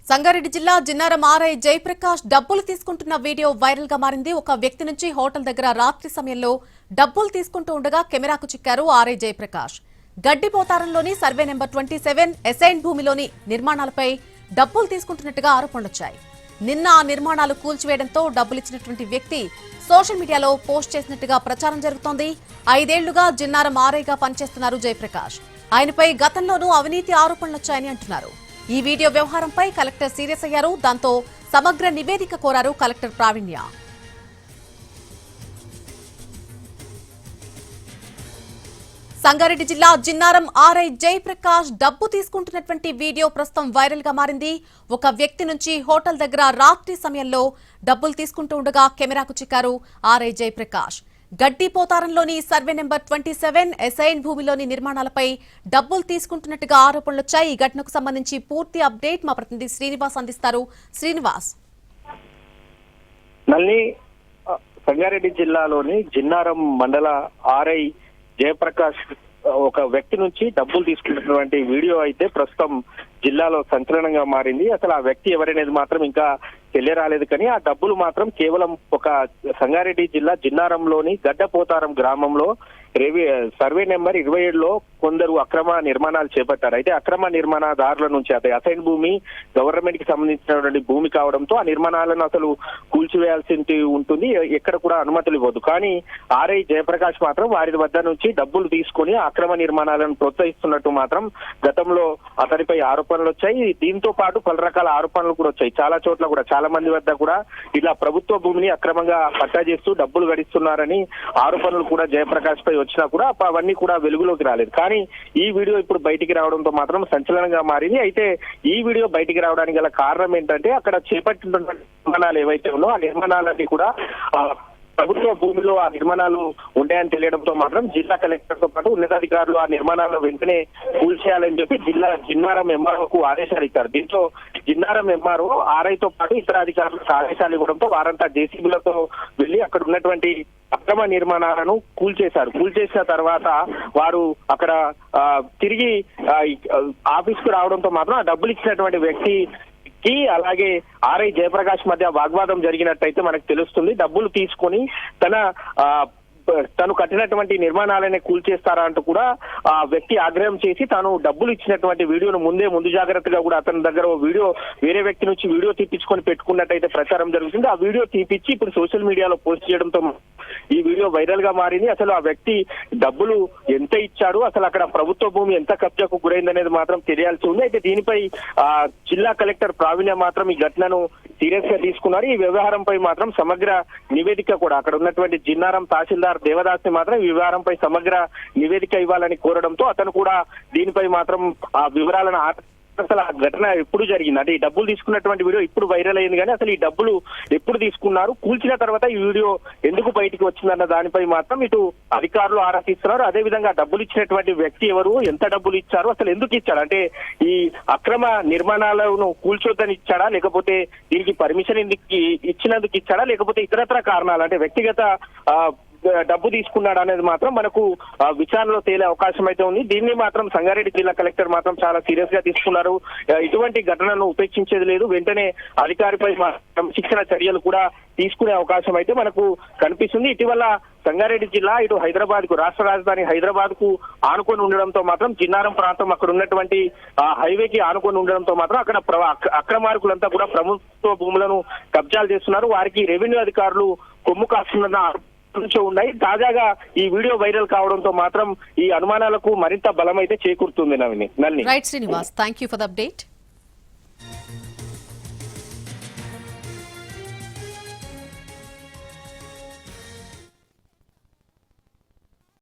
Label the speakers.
Speaker 1: సంగారెడ్డి జిల్లా జిన్నారం ఆర్ఐ జయప్రకాష్ డబ్బులు తీసుకుంటున్న వీడియో వైరల్ గా మారింది. ఒక వ్యక్తి నుంచి హోటల్ దగ్గర రాత్రి సమయంలో డబ్బులు తీసుకుంటూ ఉండగా కెమెరాకు చిక్కారు ఆర్ఐ జయప్రకాష్. గడ్డిపోతారంలోని సర్వే నెంబర్ 27 ఎసైన్ భూమిలోని నిర్మాణాలపై డబ్బులు తీసుకుంటున్నట్టుగా ఆరోపణలొచ్చాయి. నిన్న ఆ నిర్మాణాలు కూల్చివేయడంతో డబ్బులిచ్చినటువంటి వ్యక్తి సోషల్ మీడియాలో పోస్ట్ చేసినట్టుగా ప్రచారం జరుగుతోంది. 5 ఏళ్లుగా జిన్నారం ఆర్ఐగా పనిచేస్తున్నారు జయప్రకాష్. ఆయనపై గతంలోనూ అవినీతి ఆరోపణలొచ్చాయని అంటున్నారు. ఈ వీడియో వ్యవహారంపై కలెక్టర్ సీరియస్ అయ్యారు. దాంతో సమగ్ర నివేదిక కోరారు కలెక్టర్ ప్రావీణ్య. సంగారెడ్డి జిల్లా జిన్నారం ఆర్ఐ జయప్రకాష్ డబ్బు తీసుకుంటున్నటువంటి వీడియో ప్రస్తుతం వైరల్ గా మారింది. ఒక వ్యక్తి నుంచి హోటల్ దగ్గర రాత్రి సమయంలో డబ్బులు తీసుకుంటూ ఉండగా కెమెరాకు చిక్కారు ఆర్ఐ జయప్రకాష్. గడ్డిపోతారంలోని సర్వే నెంబర్ 27 ఎసైన్ భూమిలోని నిర్మాణాలపై డబ్బులు తీసుకుంటున్నట్టుగా ఆరోపణలొచ్చాయి. ఈ ఘటనకు సంబంధించి పూర్తి అప్డేట్ మా ప్రతినిధి శ్రీనివాస్ అందిస్తారు. శ్రీనివాస్,
Speaker 2: సంగారెడ్డి జిల్లాలోని జిన్నారం మండల ఆర్ఐ జయప్రకాష్ ఒక వ్యక్తి నుంచి డబ్బులు తీసుకున్నటువంటి వీడియో అయితే ప్రస్తుతం జిల్లాలో సంచలనంగా మారింది. అసలు ఆ వ్యక్తి ఎవరనేది మాత్రం ఇంకా తెలియరాలేదు. కానీ ఆ డబ్బులు మాత్రం కేవలం ఒక సంగారెడ్డి జిల్లా జిన్నారంలోని గడ్డపోతారం గ్రామంలో సర్వే నెంబర్ 27లో కొందరు అక్రమ నిర్మాణాలు చేపట్టారు. అయితే అక్రమ నిర్మాణదారుల నుంచి అదే అసైన్ భూమి గవర్నమెంట్ కి సంబంధించినటువంటి భూమి కావడంతో ఆ నిర్మాణాలను అసలు కూల్చివేయాల్సి ఉంటుంది. ఎక్కడ కూడా అనుమతులు ఇవ్వద్దు. కానీ ఆర్ఐ జయప్రకాష్ మాత్రం వారి వద్ద నుంచి డబ్బులు తీసుకుని అక్రమ నిర్మాణాలను ప్రోత్సహిస్తున్నట్టు మాత్రం గతంలో అతనిపై ఆరోపణలు వచ్చాయి. దీంతో పాటు పలు రకాల ఆరోపణలు కూడా వచ్చాయి. చాలా చోట్ల కూడా చాలా మంది వద్ద కూడా ఇలా ప్రభుత్వ భూమిని అక్రమంగా పట్టా చేస్తూ డబ్బులు గడిస్తున్నారని ఆరోపణలు కూడా జయప్రకాష్ పై వచ్చినా కూడా అవన్నీ కూడా వెలుగులోకి రాలేదు. కానీ ఈ వీడియో ఇప్పుడు బయటికి రావడంతో మాత్రం సంచలనంగా మారింది. అయితే ఈ వీడియో బయటికి రావడానికి గల కారణం ఏంటంటే అక్కడ చేపట్టిన నిర్మాణాలు ఏవైతే ఉన్నాయో ఆ నిర్మాణాలన్నీ కూడా ప్రభుత్వ భూమిలో ఆ నిర్మాణాలు ఉంటాయని తెలియడంతో మాత్రం జిల్లా కలెక్టర్ తో పాటు ఉన్నతాధికారులు ఆ నిర్మాణాలను వెంటనే కూల్చేయాలని చెప్పి జిన్నారం ఎంఆర్ఓకు ఆదేశాలు ఇచ్చారు. దీంతో జిన్నారం ఎంఆర్ఓ ఆర్ఐతో పాటు ఇతర అధికారులకు ఆదేశాలు ఇవ్వడంతో వారంతా జేసీబీలతో వెళ్లి అక్కడ ఉన్నటువంటి అక్రమ నిర్మాణాలను కూల్చేశారు. కూల్చేసిన తర్వాత వారు అక్కడ తిరిగి ఆఫీస్ కు రావడంతో మాత్రం ఆ డబ్బులు ఇచ్చినటువంటి వ్యక్తి అలాగే ఆర్ఐ జయప్రకాష్ మధ్య వాగ్వాదం జరిగినట్టయితే మనకు తెలుస్తుంది. డబ్బులు తీసుకొని తను కట్టినటువంటి నిర్మాణాలనే కూల్చేస్తారా అంటూ కూడా ఆ వ్యక్తి ఆగ్రహం చేసి తాను డబ్బులు ఇచ్చినటువంటి వీడియోను ముందు జాగ్రత్తగా కూడా అతని దగ్గర వీడియో వేరే వ్యక్తి నుంచి వీడియో తీపించుకొని పెట్టుకున్నట్టయితే ప్రచారం జరుగుతుంది. ఆ వీడియో తీపిచ్చి ఇప్పుడు సోషల్ మీడియాలో పోస్ట్ చేయడంతో ఈ వీడియో వైరల్ గా మారింది. అసలు ఆ వ్యక్తి డబ్బులు ఎంత ఇచ్చాడు, అసలు అక్కడ ప్రభుత్వ భూమి ఎంత కబ్జాకు గురైందనేది మాత్రం తెలియాల్సి ఉంది. అయితే దీనిపై జిల్లా కలెక్టర్ ప్రావీణ్య మాత్రం ఈ ఘటనను సీరియస్ గా తీసుకున్నారు. ఈ వ్యవహారంపై మాత్రం సమగ్ర నివేదిక కూడా అక్కడ ఉన్నటువంటి జిన్నారం తహసీల్దార్ దేవదాస్ ని మాత్రం ఈ వ్యవహారంపై సమగ్ర నివేదిక ఇవ్వాలని కోరడంతో అతను కూడా దీనిపై మాత్రం ఆ వివరాలను అసలు ఆ ఘటన ఎప్పుడు జరిగింది అంటే ఈ డబ్బులు తీసుకున్నటువంటి వీడియో ఇప్పుడు వైరల్ అయింది. కానీ అసలు ఈ డబ్బులు ఎప్పుడు తీసుకున్నారు, కూల్చిన తర్వాత ఈ వీడియో ఎందుకు బయటికి వచ్చిందన్న దానిపై మాత్రం ఇటు అధికారులు ఆరా తీస్తున్నారు. అదే విధంగా డబ్బులు ఇచ్చినటువంటి వ్యక్తి ఎవరు, ఎంత డబ్బులు ఇచ్చారు, అసలు ఎందుకు ఇచ్చారు అంటే ఈ అక్రమ నిర్మాణాలను కూల్చొద్దని ఇచ్చాడా, లేకపోతే దీనికి పర్మిషన్ ఇచ్చినందుకు ఇచ్చాడా, లేకపోతే ఇతరత్ర కారణాలు అంటే వ్యక్తిగత డబ్బు తీసుకున్నాడు అనేది మాత్రం మనకు విచారణలో తేలే అవకాశం అయితే ఉంది. దీన్ని మాత్రం సంగారెడ్డి జిల్లా కలెక్టర్ మాత్రం చాలా సీరియస్ గా తీసుకున్నారు. ఇటువంటి ఘటనను ఉపేక్షించేది లేదు. వెంటనే అధికారిపై శిక్షణ చర్యలు కూడా తీసుకునే అవకాశం అయితే మనకు కనిపిస్తుంది. ఇటీవల సంగారెడ్డి జిల్లా ఇటు హైదరాబాద్ కు రాష్ట్ర రాజధాని హైదరాబాద్ కు ఆనుకొని ఉండడంతో మాత్రం జిన్నారం ప్రాంతం అక్కడ ఉన్నటువంటి హైవేకి ఆనుకొని ఉండడంతో మాత్రం అక్కడ అక్రమార్కులంతా కూడా ప్రభుత్వ భూములను కబ్జాలు చేస్తున్నారు. వారికి రెవెన్యూ అధికారులు కొమ్ము కాస్తున్న ఉన్నాయి. తాజాగా ఈ వీడియో వైరల్ కావడంతో మాత్రం ఈ అనుమానాలకు మరింత బలమైతే చేకూరుతుంది.
Speaker 1: Right Srinivas, thank you for the update.